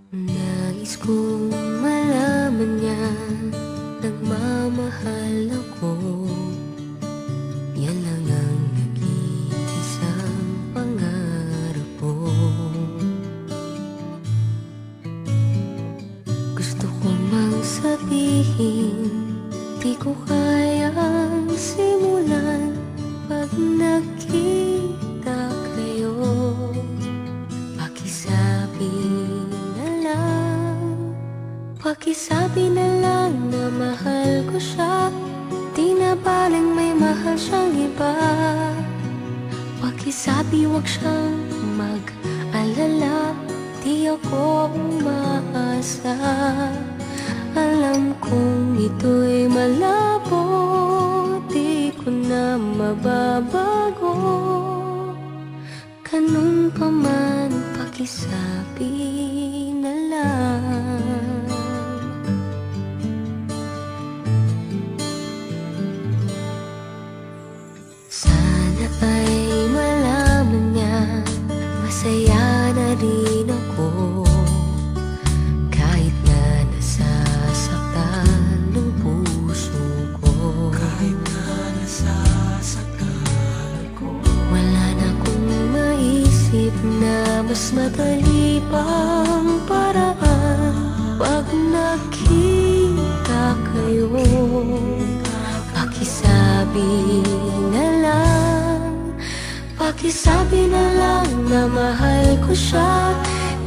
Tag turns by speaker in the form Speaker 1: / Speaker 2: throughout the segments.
Speaker 1: Nais kong malaman niya nagmamahal ako. Yan lang ang nag-iisang pangarap ko. Gusto ko mang sabihin, di ko kayang simulan pag nakita kayo. Pakisabi na lang na mahal ko siya, di na baling may mahal siyang iba. Pakisabi wag siyang mag-alala, di ako umaasa. Alam kong ito'y malabo, di ko na mababago. Ganun pa man, pakisabi na lang. Sana ay malaman niya, masaya na rin ako. Kahit na nasasaktan ng puso ko, kahit na nasasaktan ako, wala na akong maisip na mas madali pang paraan. Pag nakita kayo, pakisabi na lang, pakisabi na lang na mahal ko siya,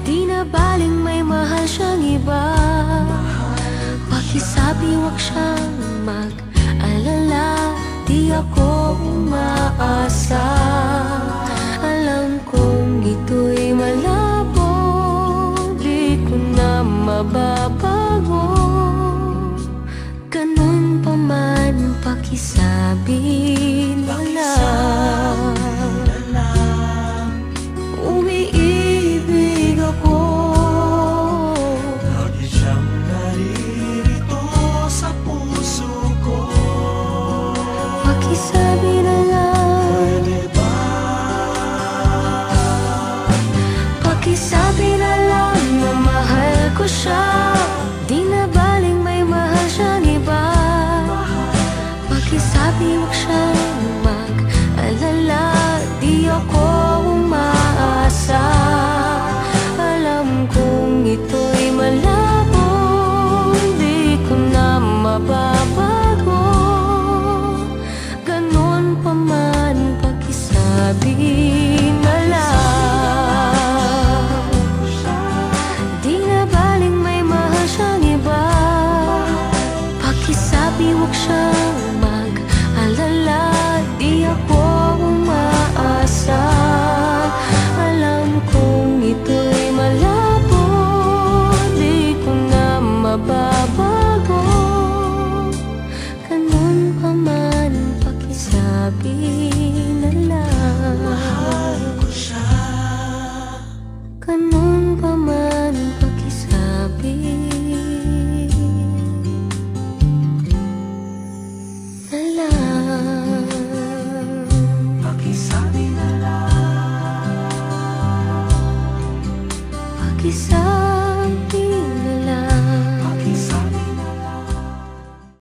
Speaker 1: di na baling may mahal siyang iba. Pakisabi wag siyang mag-alala, di ako umaasa. Alam kong ito'y malabo, di ko na mababago. Ganun pa man, pakisabi na lang. Umiibig ako,
Speaker 2: lagi siyang naririto sa puso ko.
Speaker 1: pakisabi na lang.
Speaker 2: Pwede ba?
Speaker 1: Pakisabi na lang na mahal ko siya, di na baling may mahal siyang iba. Pakisabi wag siyang mag-alala, di ako umaasa. Alam kong ito'y malabo, di ko na mababago. Ganun pa man, pakisabi na lang. Di na baling may mahal siyang iba. Pakisabi wag siyang mag-alala, di ako umaasa. Alam kong ito'y malabo, di ko na mababago. Ganun pa man, pakisabi na lang.
Speaker 2: Mahal ko siya.
Speaker 1: Ganun pa man, pakisabi na lang.
Speaker 2: Pakisabi na lang.
Speaker 1: Pakisabi